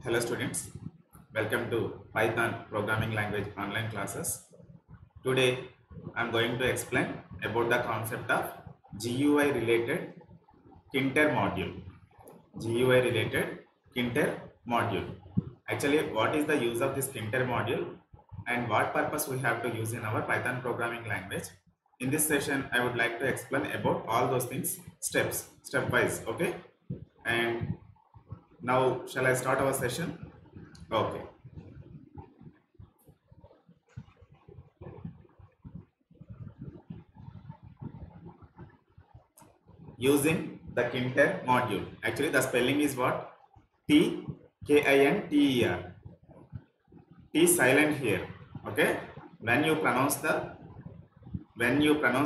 Hello students, welcome to Python programming language online classes. Today I am going to explain about the concept of GUI related Kinter module. GUI related Kinter module. Actually, what is the use of this Kinter module and what purpose we have to use in our Python programming language? In this session, I would like to explain about all those things step-wise, okay? And now, shall I start our session? Okay. Using the Kinter module. Actually, the spelling is what? T K I N T E R. T silent here. Okay. When you pronounce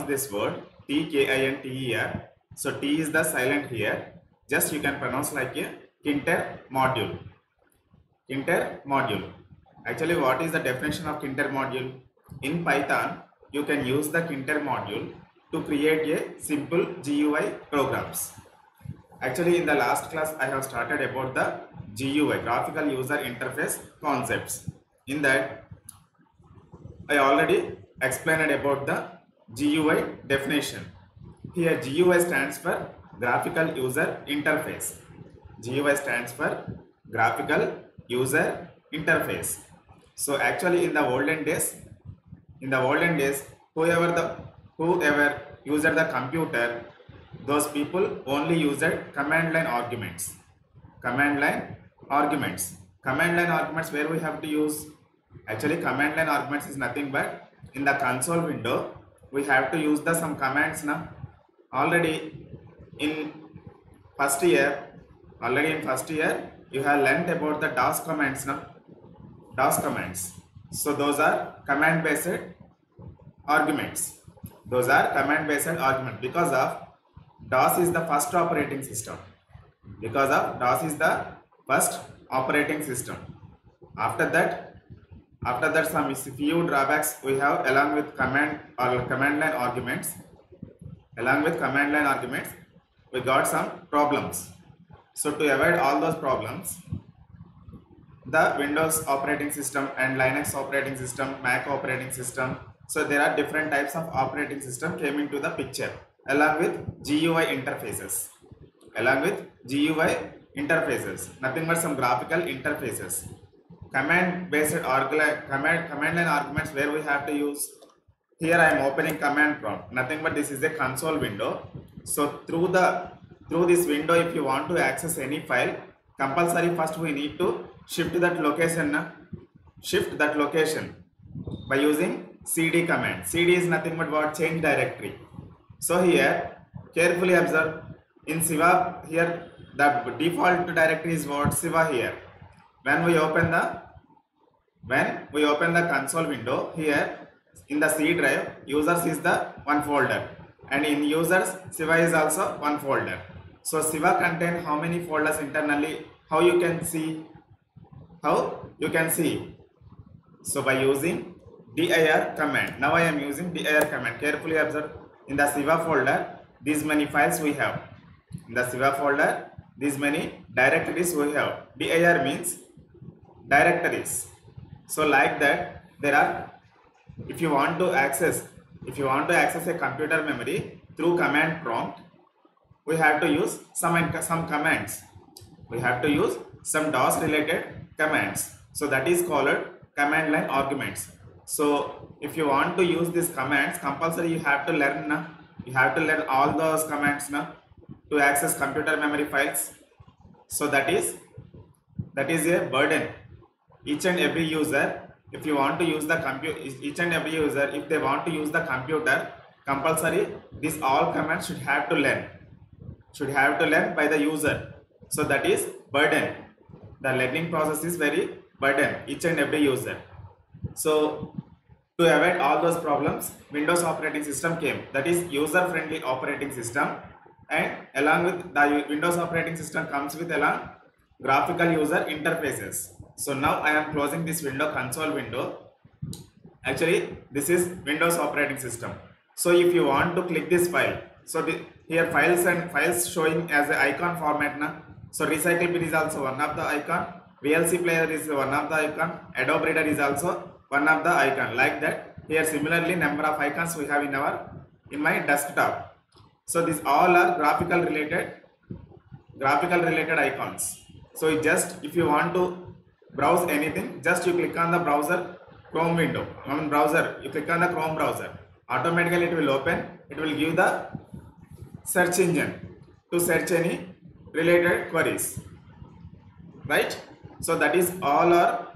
this word T K I N T E R, so T is the silent here. Just you can pronounce like a Kinter module. Kinter module. Actually, what is the definition of Kinter module? In Python, you can use the Kinter module to create a simple GUI programs. Actually, in the last class, I have started about the GUI, graphical user interface concepts. In that, I already explained about the GUI definition. Here, GUI stands for graphical user interface. GUI stands for graphical user interface. So actually, in the olden days, whoever used the computer, those people only used command line arguments. Command line arguments where we have to use, actually command line arguments is nothing but in the console window we have to use the some commands now. Already in first year you have learnt about the DOS commands now. DOS commands. So those are command based arguments. Because of DOS is the first operating system. After that some few drawbacks we have along with command line arguments. We got some problems. So to avoid all those problems, the Windows operating system and Linux operating system, Mac operating system, so there are different types of operating system came into the picture along with GUI interfaces. Nothing but some graphical interfaces. Command line arguments where we have to use. Here I am opening command prompt. Nothing but this is a console window. So through this window, if you want to access any file, compulsory first we need to shift that location by using cd command. Cd is nothing but what? Change directory. So here carefully observe, in Siva here the default directory is what? Siva here. When we open the console window, here in the C drive, users is the one folder, and in users Siva is also one folder. So Siva contain how many folders internally? How you can see? So by using dir command. Now I am using dir command. Carefully observe, in the Siva folder these many files we have. In the Siva folder these many directories we have. Dir means directories. So like that, there are, if you want to access a computer memory through command prompt, we have to use some commands. We have to use some DOS related commands. So that is called command line arguments. So if you want to use these commands, compulsory you have to learn all those commands to access computer memory files. So that is a burden. Each and every user, if they want to use the computer, compulsory these all commands should have to learn by the user. So that is burden. The learning process is very burden each and every user. So to avoid all those problems, Windows operating system came. That is user friendly operating system, and along with the Windows operating system comes with along graphical user interfaces. So now I am closing this window, console window. Actually this is Windows operating system. So if you want to click this file, so here files showing as an icon format. So recycle bin is also one of the icon. VLC player is one of the icon. Adobe Reader is also one of the icon. Like that, here similarly number of icons we have in my desktop. So these all are graphical related icons. So if you want to browse anything, just you click on the browser Chrome window. Browser, you click on the Chrome browser. Automatically it will open. It will give the search engine to search any related queries. Right? So that is all are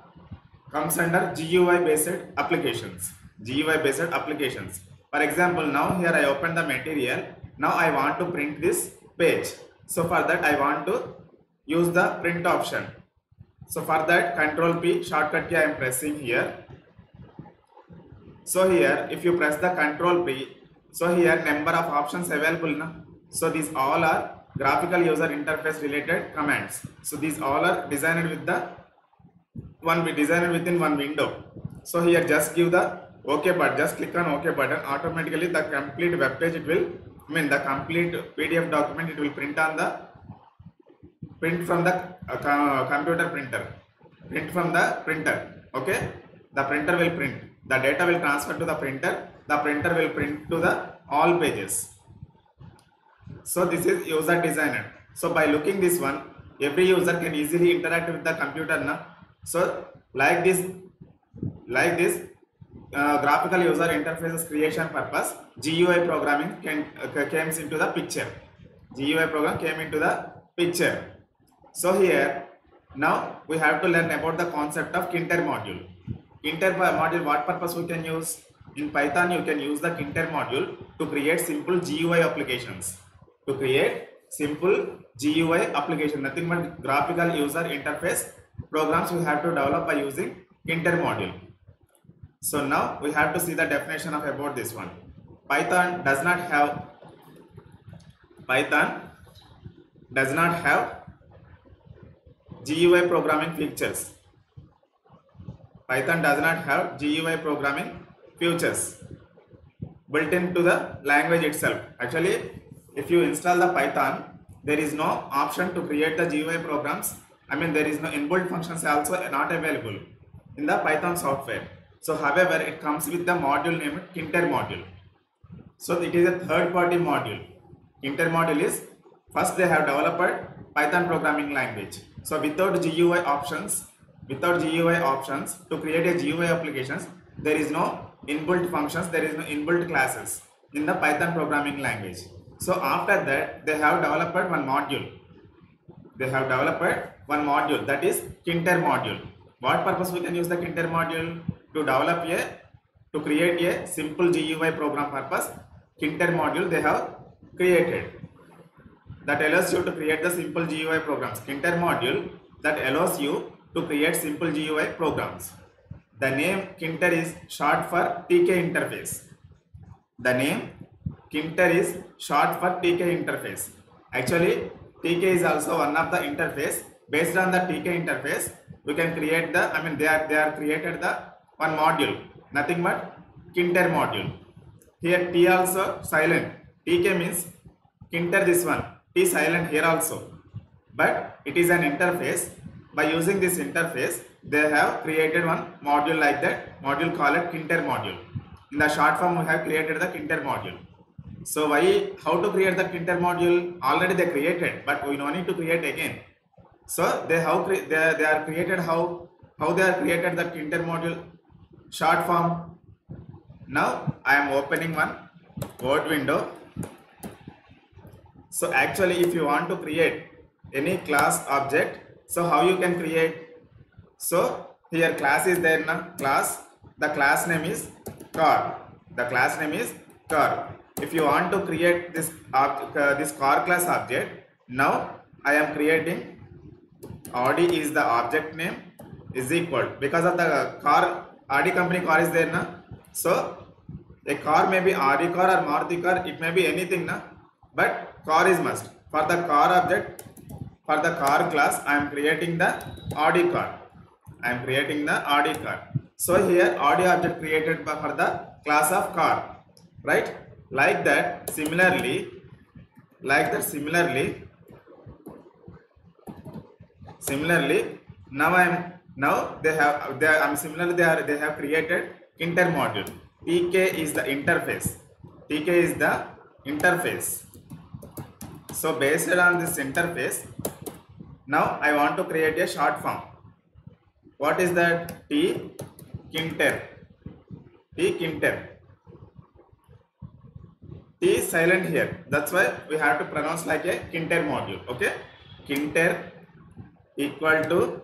comes under GUI based applications. GUI based applications. For example, now here I open the material. Now I want to print this page. So for that I want to use the print option. So for that Control P shortcut key I am pressing here. So here if you press the Control P, so here number of options available now. So these all are graphical user interface related commands. So these all are designed with within one window. So here just give the OK button, just click on OK button. Automatically the complete web page the complete PDF document it will print from the computer printer. Print from the printer. Okay, the printer will print. The data will transfer to the printer. The printer will print to the all pages. So this is user designer. So by looking this one, every user can easily interact with the computer now. So like this graphical user interfaces creation purpose, GUI programming came into the picture. GUI program came into the picture. So here now we have to learn about the concept of Kinter module. Kinter module, what purpose we can use? In Python you can use the Kinter module to create simple GUI applications. Nothing but graphical user interface programs we have to develop by using Kinter module. So now we have to see the definition of about this one. Python does not have GUI programming features. Python does not have GUI programming features built into the language itself. Actually, if you install the Python, there is no option to create the GUI programs. There is no inbuilt functions also not available in the Python software. So however, it comes with the module named Kinter module. So it is a third-party module. Kinter module is first they have developed Python programming language. So without GUI options to create a GUI applications, there is no inbuilt functions, there is no inbuilt classes in the Python programming language. So after that, they have developed one module. That is Kinter module. What purpose we can use the Kinter module? To create a simple GUI program purpose. Kinter module they have created. That allows you to create the simple GUI programs. Kinter module that allows you to create simple GUI programs. The name Kinter is short for TK interface. The name Kinter is short for TK interface. Actually, TK is also one of the interface. Based on the TK interface, we can create the, they are created the one module. Nothing but Kinter module. Here T also silent. TK means Kinter this one. T silent here also. But it is an interface. By using this interface, they have created one module like that. Module called Kinter module. In the short form, we have created the Kinter module. So how to create the Kinter module? Already they created, but we don't need to create again. So they are created how they are created the Kinter module short form. Now I am opening one Word window. So actually, if you want to create any class object, so how you can create? So here class is there now. The class name is car. If you want to create this car class object, now I am creating Audi is the object name is equal, because of the car Audi company car is there now. So a car may be Audi car or Maruti car, it may be anything now, but car is must. For the car object, for the car class, I am creating the Audi car. So here Audi object created for the class of car, right? Like that similarly, I'm similarly they have created Kinter module. TK is the interface. TK is the interface. So based on this interface, now I want to create a short form. What is that? Kinter. Kinter. T is silent here. That's why we have to pronounce like a Kinter module. Okay. Kinter equal to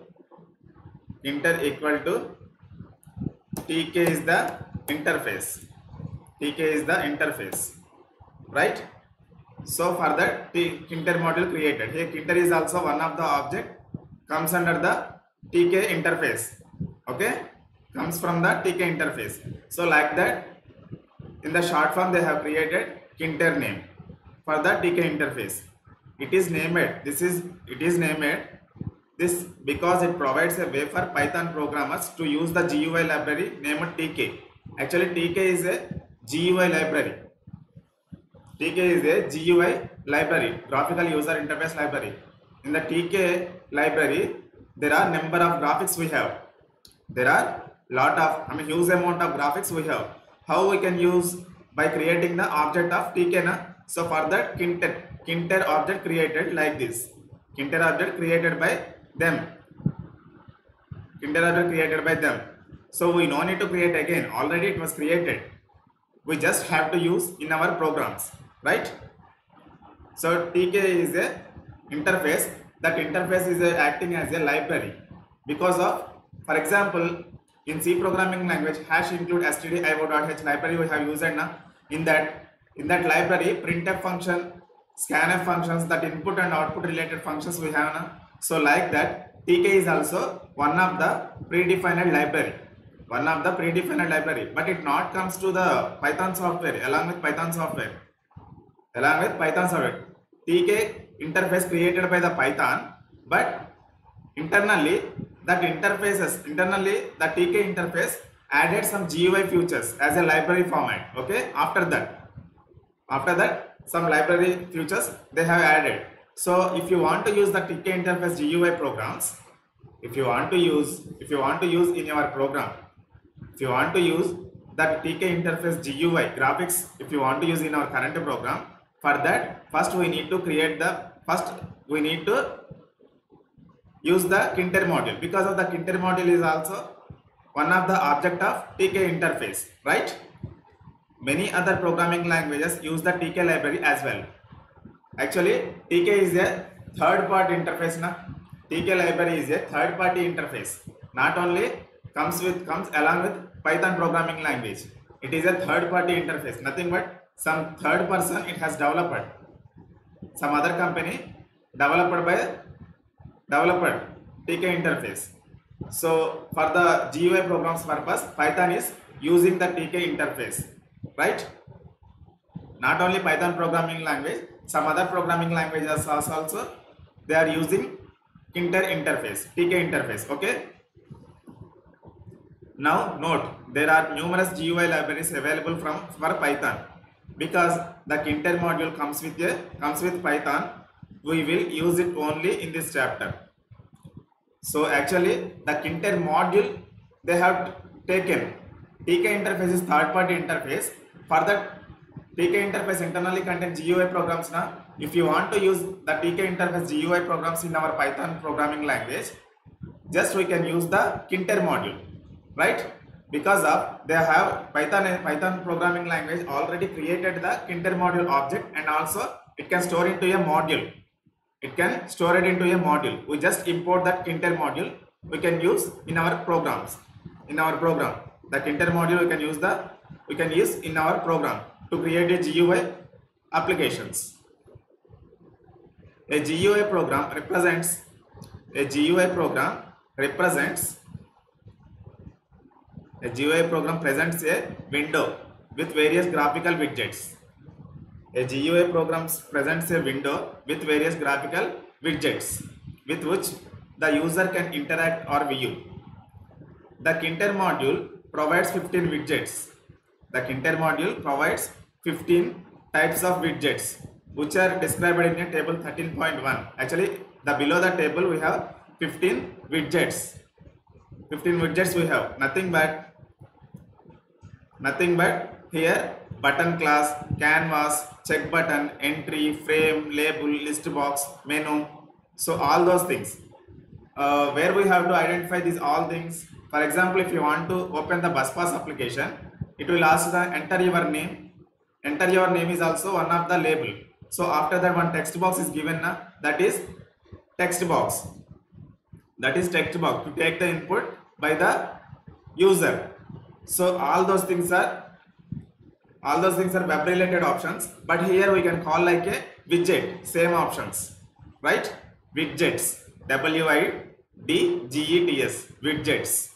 TK is the interface. TK is the interface. Right. So for that Kinter module created. Here Kinter is also one of the object, comes under the TK interface. Okay. Comes from the TK interface. So like that, in the short form they have created Kinter name for the TK interface. It is named this because it provides a way for Python programmers to use the GUI library named TK. Actually TK is a GUI library. TK is a GUI library, graphical user interface library. In the TK library, there are number of graphics we have. There are huge amount of graphics we have. How we can use? By creating the object of TK na. So for that Kinter object created like this. Kinter object created by them. Kinter object created by them. So we no need to create again. Already it was created. We just have to use in our programs, right? So TK is a interface. That interface is acting as a library because of, for example, in C programming language, hash include stdio.h library we have used now. In that library, printf function, scanf functions, that input and output related functions we have now. So like that, TK is also one of the predefined library. But it not comes to the Python software along with Python software. TK interface created by the Python, but internally the TK interface added some GUI features as a library format. Okay, after that some library features they have added. So if you want to use the TK interface GUI programs, if you want to use in your program, if you want to use that TK interface GUI graphics, if you want to use in our current program, for that first we need to use the Kinter module, because of the Kinter module is also one of the object of TK interface, right? Many other programming languages use the TK library as well. Actually TK is a third party interface na. TK library is a third party interface. Not only comes along with Python programming language. It is a third party interface. Nothing but some third person it has developed. Some other company developed TK interface. So for the GUI programs purpose, Python is using the TK interface, right? Not only Python programming language, some other programming languages also they are using Kinter interface, TK interface. Okay. Now note, there are numerous GUI libraries available for Python. Because the Kinter module comes with Python, we will use it only in this chapter. So actually the Kinter module they have taken. TK interface is third party interface. For that TK interface internally contains GUI programs now. If you want to use the TK interface GUI programs in our Python programming language, just we can use the Kinter module, right? Because of they have Python programming language already created the Kinter module object, and also it can store into a module. We just import that Kinter module. We can use in our programs. The Kinter module we can use in our program to create a GUI applications. A GUI program represents a presents a window with various graphical widgets. A GUI program presents a window with various graphical widgets with which the user can interact or view. The Kinter module provides 15 widgets. The Kinter module provides 15 types of widgets which are described in a table 13.1. Actually, below the table we have 15 widgets. 15 widgets we have, nothing but here button class, canvas, check button, entry, frame, label, list box, menu. So all those things, where we have to identify these all things. For example, if you want to open the bus pass application, it will ask the enter your name. Enter your name is also one of the label. So after that, one text box is given, that is text box. That is text box to take the input by the user. So all those things are web related options, but here we can call like a widget, same options, right? Widgets, widgets, widgets,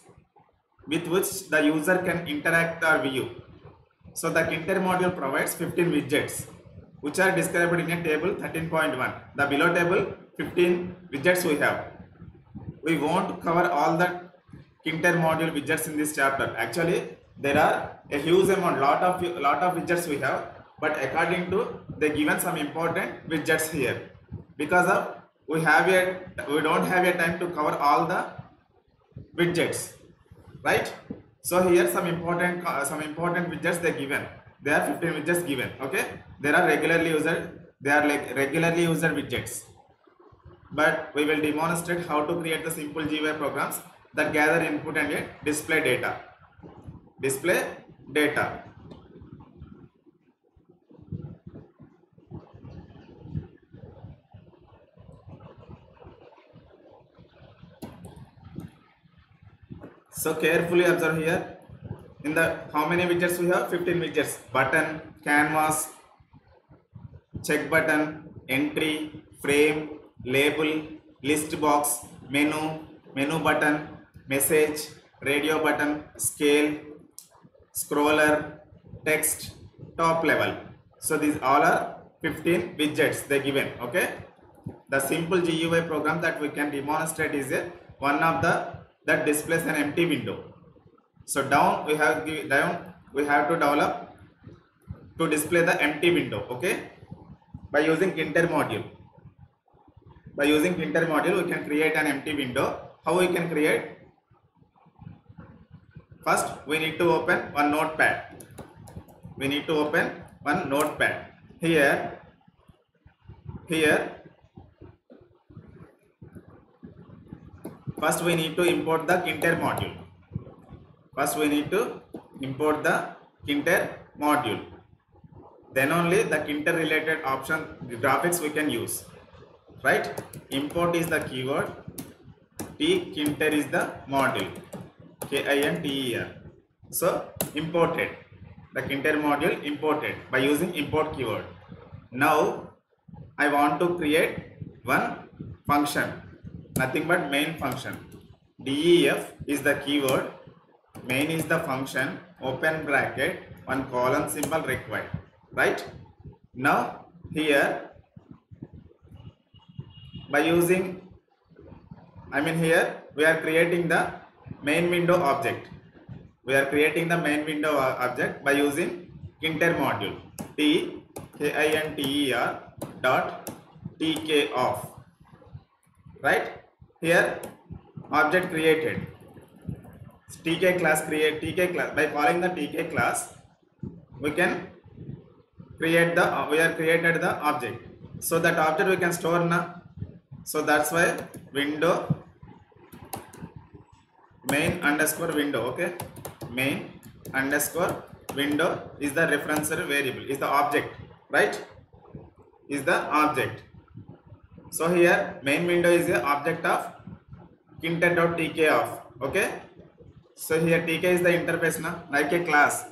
with which the user can interact or view. So the Kinter module provides 15 widgets which are described in a table 13.1. The below table 15 widgets we have. We won't cover all the Kinter module widgets in this chapter. Actually, there are a huge amount, lot of widgets we have, but according to they given some important widgets here, because of we don't have a time to cover all the widgets, right? So here some important widgets they given. There are 15 widgets given. Okay, there are regularly used widgets, but we will demonstrate how to create the simple GUI programs that gather input and display data. So carefully observe here. In the how many widgets we have? 15 widgets. Button, canvas, check button, entry, frame, label, list box, menu button, message, radio button, scale, scroller, text, top level. So these all are 15 widgets they given. Okay, the simple GUI program that we can demonstrate is one of the that displays an empty window. So down we have to develop to display the empty window. Okay, by using Kinter module. By using Kinter module, we can create an empty window. How we can create? First, we need to open one notepad. Here, first we need to import the Kinter module. Then only the Kinter related option, the graphics we can use. Right? Import is the keyword. Kinter is the module. KINTER. So imported. The Kinter module imported by using import keyword. Now I want to create one function. Nothing but main function. DEF is the keyword. Main is the function. Open bracket. One colon symbol required. Right? Now here, by using, here we are creating the main window object. By using Kinter module. KINTER dot TK off. Right? Here object created. TK class. By calling the TK class, we can created the object. So that object we can store now. So that's why window main underscore window. Okay, main underscore window is the reference variable, is the object, right? Is the object. So here main window is the object of Kinter.tk off. Okay, so here tk is the interface now, like a class.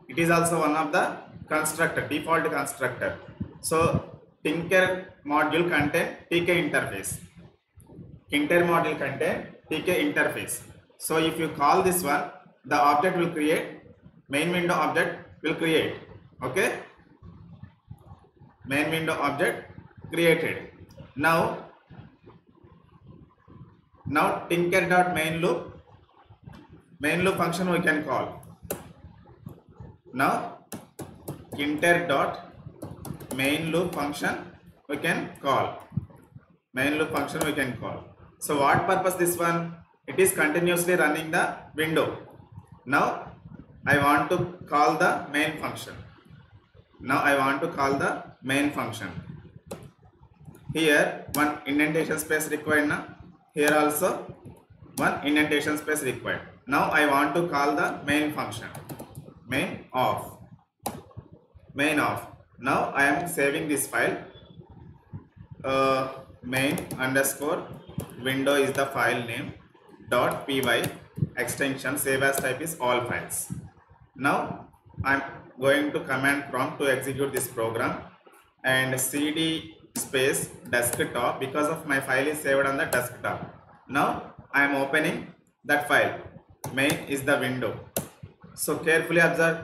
It is also one of the constructor, default constructor. So Kinter module contain tk interface. Kinter module contain tk interface. So if you call this one, the object will create, main window object will create. Okay, main window object created. Now Tinker.main loop function we can call. Now Kinter.main loop function we can call. So what purpose this one? It is continuously running the window. Now I want to call the main function. Now I want to call the main function. Here one indentation space required now. Here also one indentation space required. Now I want to call the main function. Main of. Now I am saving this file. Main underscore window is the file name. .py extension save as type is all files. Now I am going to command prompt to execute this program and cd space desktop because of my file is saved on the desktop. Now I am opening that file. Main is the window. So carefully observe.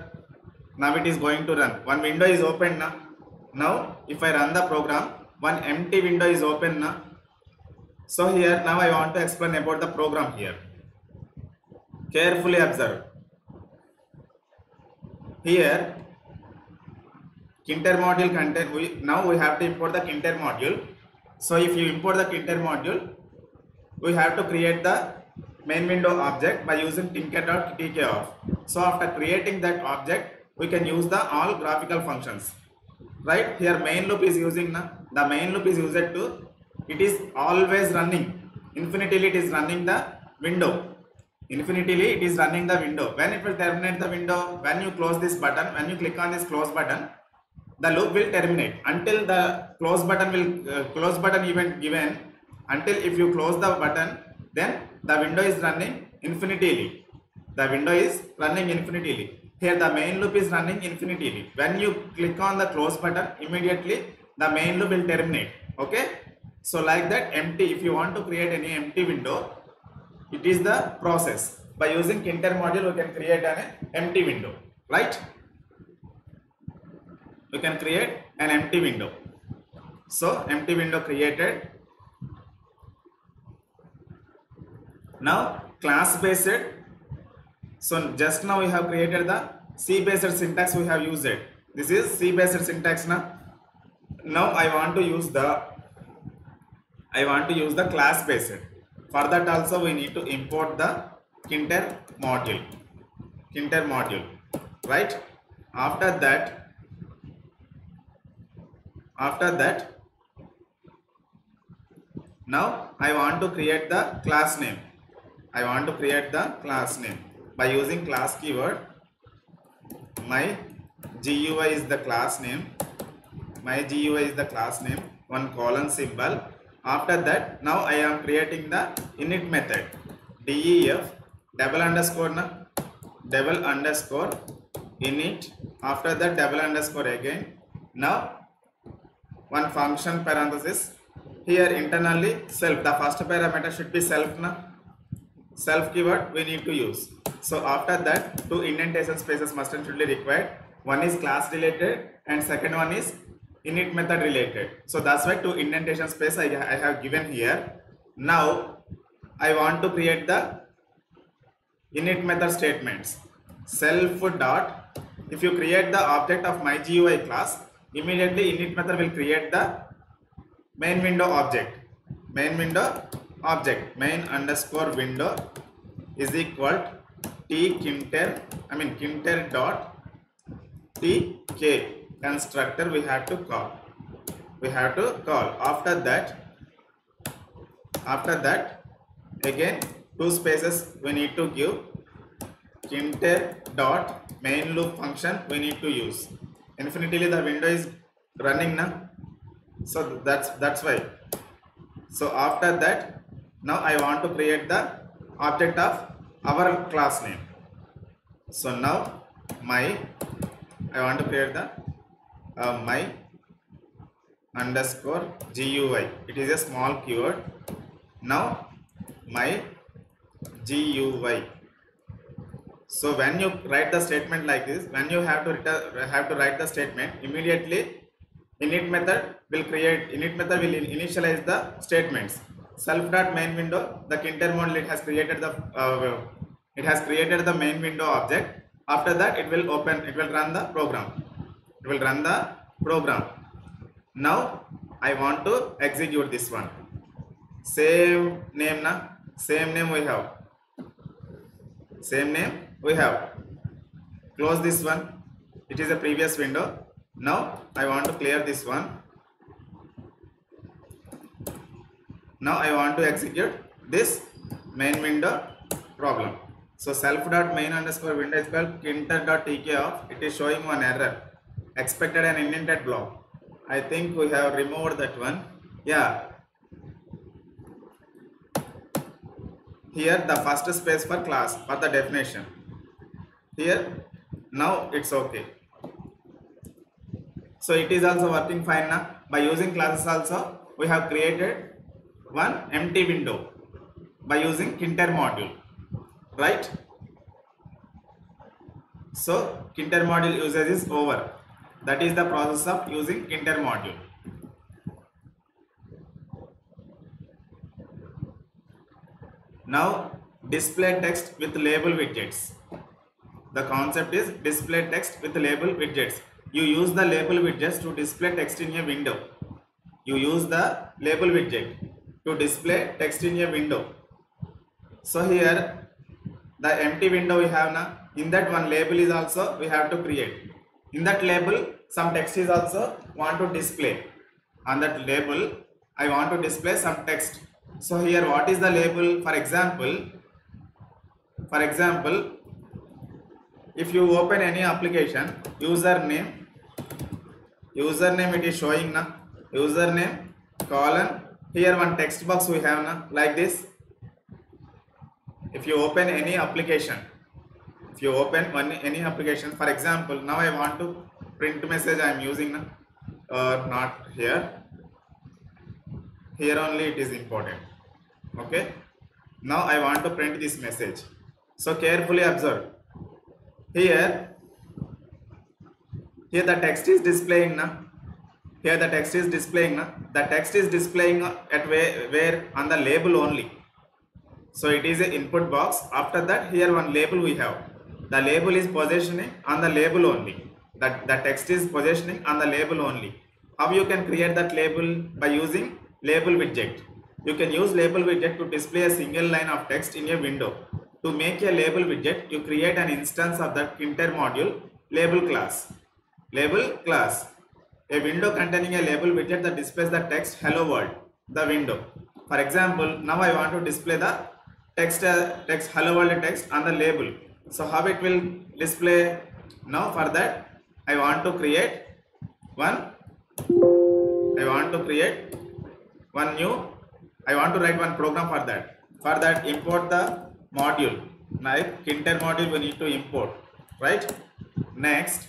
Now it is going to run. One window is open now. Now if I run the program, one empty window is open now. So here now I want to explain about the program here. Carefully observe. Here Kinter module contain. Now we have to import the Kinter module. So if you import the Kinter module, we have to create the main window object by using tinker.tkoff. So after creating that object, we can use the all graphical functions. Right here main loop is using the main loop is used to, it is always running infinitely. It is running the window infinitely. It is running the window. When it will terminate the window, when you close this button, when you click on this close button, the loop will terminate until the close button will close button event given. Until if you close the button, then the window is running infinitely. The window is running infinitely. Here the main loop is running infinitely. When you click on the close button, immediately the main loop will terminate. Okay. So like that empty, if you want to create any empty window, it is the process. By using Kinter module, we can create an empty window. Right. We can create an empty window. So empty window created. Now class based. So just now we have created the C based syntax we have used it. This is C based syntax now. Now I want to use the class based. For that also we need to import the Kinter module. Right? After that now I want to create the class name. By using class keyword. My GUI is the class name. One colon symbol. After that, now I am creating the init method. def double underscore init. After that double underscore again. Now one function parenthesis. Here internally self. The first parameter should be self now. Self keyword we need to use. So after that, two indentation spaces must and should be required. One is class related and second one is init method related. So that's why two indentation space I have given here. Now I want to create the init method statements. Self dot. If you create the object of my GUI class, immediately init method will create the main window object. Main underscore window is equal Kinter dot tk constructor we have to call. After that again two spaces we need to give. Kinter dot main loop function we need to use. Infinitely the window is running now. So that's why. So after that, now I want to create the object of our class name. So now I want to create the my underscore GUI. It is a small keyword. Now my GUI. So when you write the statement like this, when you have to write the statement, immediately init method will initialize the statements. Self dot main window, the Kinter module, it has created the main window object. After that it will run the program. Now I want to execute this one. same name na, same name we have, same name we have. Close this one, it is a previous window. Now I want to clear this one. Now I want to execute this main window problem. So self.main underscore window is called kinter.tk of, it is showing one error, expected an indented block. I think we have removed that one. Yeah, here the first space for class for the definition. Here now it's okay. So it is also working fine now. By using classes also we have created one empty window by using Kinter module, right? So Kinter module usage is over. That is the process of using Kinter module. Now display text with label widgets. The concept is display text with label widgets. You use the label widgets to display text in a window. You use the label widget to display text in a window. So here the empty window we have now, in that one label is also we have to create. In that label some text is also want to display. On that label I want to display some text. So here what is the label? For example, if you open any application, username it is showing now, username colon, here one text box we have now, like this. If you open any application, any application, for example, now I want to print message I am using now, not here, here only it is important. Okay, now I want to print this message. So carefully observe, here the text is displaying now, here the text is displaying now, the text is displaying at where on the label only. So it is an input box. After that here one label we have, the label is positioning on the label only, that the text is positioning on the label only. How you can create that label? By using label widget. You can use label widget to display a single line of text in a window. To make a label widget, you create an instance of the Kinter module label class. Label class, a window containing a label widget that displays the text hello world, the window. For example, now I want to display the text hello world text on the label. So how it will display? Now for that I want to create one I want to write one program for that. For that, import the module. Like Kinter module we need to import, right? Next,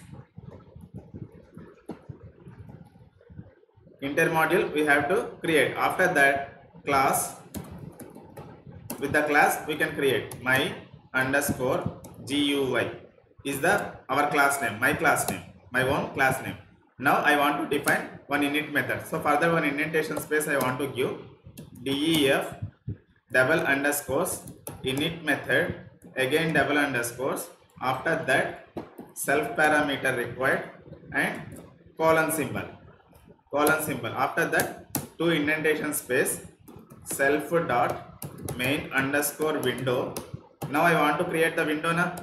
Kinter module we have to create. After that, class, with the class we can create my underscore GUI is our class name, my class name, my own class name. Now I want to define one init method. So further one indentation space I want to give def double underscores init method, again double underscores, after that self parameter required and colon symbol, after that two indentation space self dot main underscore window. Now I want to create the window now.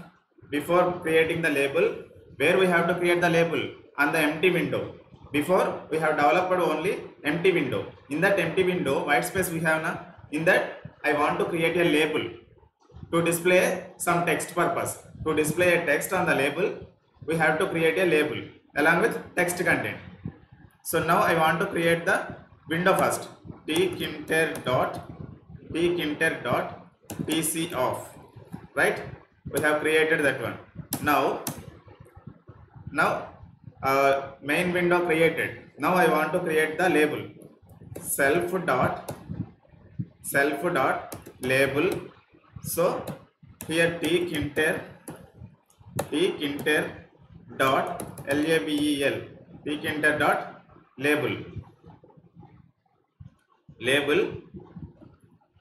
Before creating the label, where we have to create the label? On the empty window. Before we have developed only empty window. In that empty window, white space we have now. In that I want to create a label to display some text purpose. To display a text on the label, we have to create a label along with text content. So now I want to create the window first. tkinter dot tc off. Right? We have created that one. Now main window created. Now I want to create the label. Self dot label. So here tkinter dot label, tkinter dot label.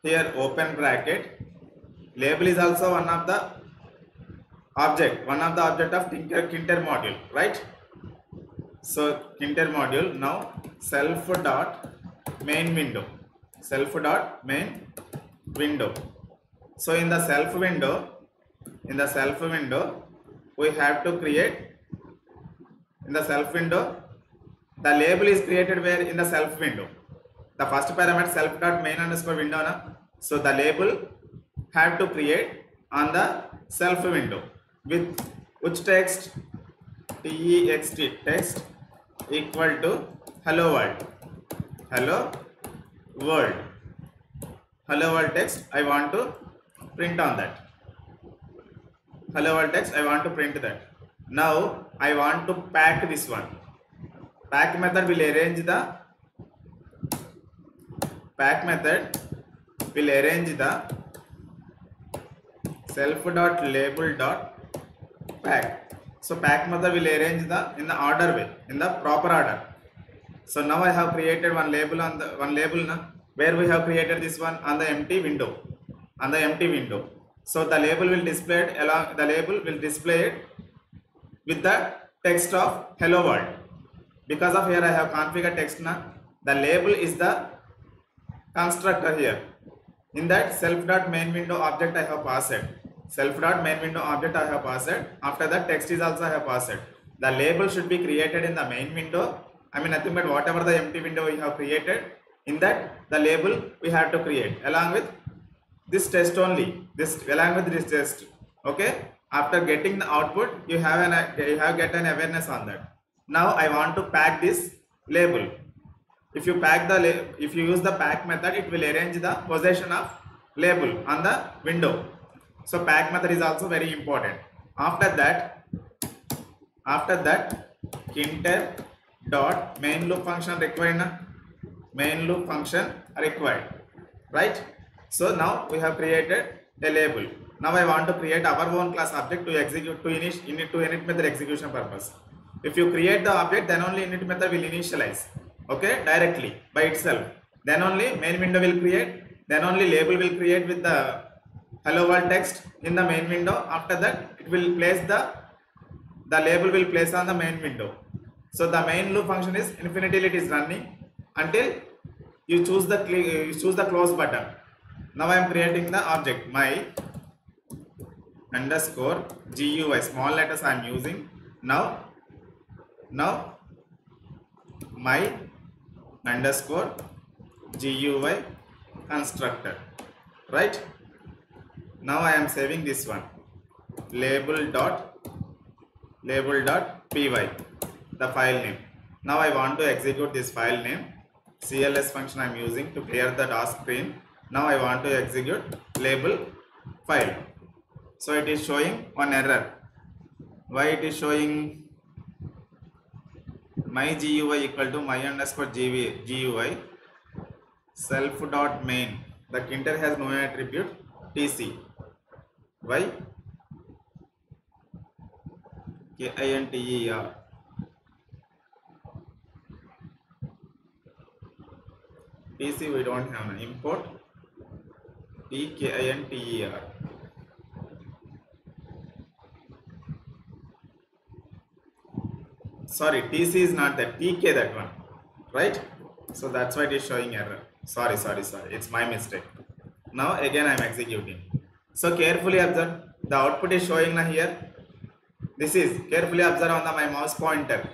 Here open bracket. Label is also one of the object of Kinter module, right? So Kinter module, now self dot main window. self dot main window. So in the self window we have to create, in the self window the label is created where? In the self window. The first parameter self dot main underscore window na? So the label have to create on the self window with which text? text text equal to hello world, hello world, hello world text I want to print on that, hello world text I want to print that. Now I want to pack this one. Pack method will arrange the self dot label dot pack. So pack method will arrange the in the order way, in the proper order. So now I have created one label on the where we have created this one on the empty window, So the label will display it with the text of hello world. Because of here I have configured text na, the label is the constructor here. In that self.main window object I have passed. Self.main window object I have passed. After that text is also I have passed. The label should be created in the main window. I mean nothing but whatever the empty window we have created, in that the label we have to create along with this test only. Along with this test. Okay. After getting the output, you have get an awareness on that. Now I want to pack this label. If you use the pack method, it will arrange the position of label on the window. So pack method is also very important. After that kinter dot main loop function required. Right? So now we have created a label. Now I want to create our own class object to execute to init method execution purpose. If you create the object, then only init method will initialize. Okay, directly by itself. Then only main window will create. Then only label will create with the hello world text in the main window. After that, it will place the label will place on the main window. So the main loop function is infinity. It is running until you choose the close button. Now I am creating the object my underscore GUI, small letters I am using. Now my underscore GUI constructor. Right? Now I am saving this one, label dot py, the file name. Now I want to execute this file name. CLS function I am using to clear the task screen. Now I want to execute label file. So it is showing one error. Why it is showing my GUI equal to my underscore GUI self dot main. The kinter has no attribute TC. Why? KINTER. TC we don't have an import TKINTER. Sorry, TC is not that, TK that one, right? So that's why it is showing error. Sorry, it's my mistake. Now again I am executing. So carefully observe, the output is showing now here. This is, carefully observe on my mouse pointer.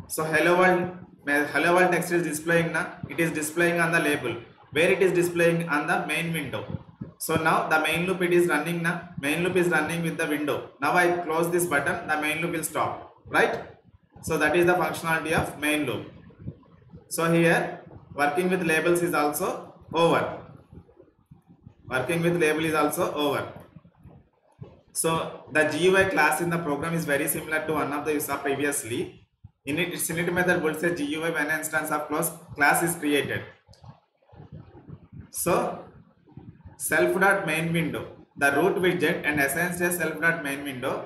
So hello world text is displaying now. It is displaying on the label. Where it is displaying? On the main window. So now the main loop it is running now. Main loop is running with the window. Now I close this button, the main loop will stop. Right? So that is the functionality of main loop. So here working with labels is also over. So the GUI class in the program is very similar to one of the user previously. In its init method will say GUI when an instance of class is created. So self.main window, the root widget and essence is self.main window.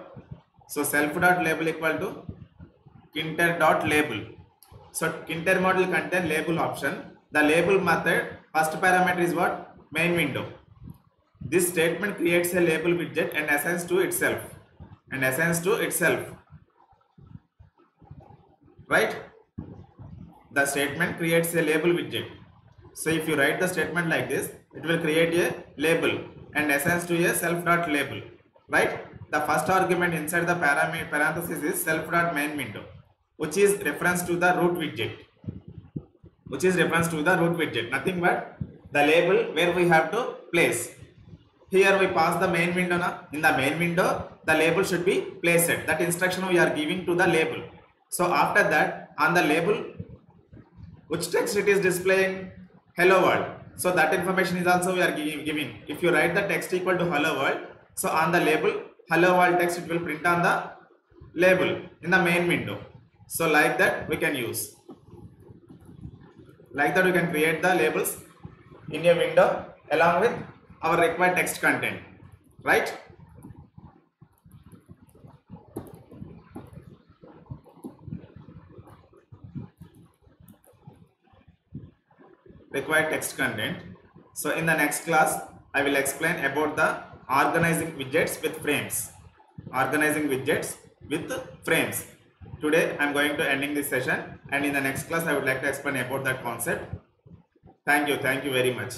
So self.label equal to kinter.label. So kinter mode will contain label option. The label method first parameter is what? Main window. This statement creates a label widget and assigns to itself. Right? The statement creates a label widget. So if you write the statement like this, it will create a label and assigns to a self.label, right? The first argument inside the parenthesis is self.main window, which is reference to the root widget. Nothing but the label where we have to place. Here we pass the main window. In the main window, the label should be placed. That instruction we are giving to the label. So after that, on the label, which text it is displaying? Hello world. So that information is also we are giving. If you write the text equal to hello world, so on the label, hello world text, it will print on the label in the main window. So like that we can use. Like that we can create the labels in a window along with our required text content, right? Required text content. So in the next class, I will explain about the organizing widgets with frames. Today I am going to ending this session, and in the next class I would like to explain about that concept. Thank you very much.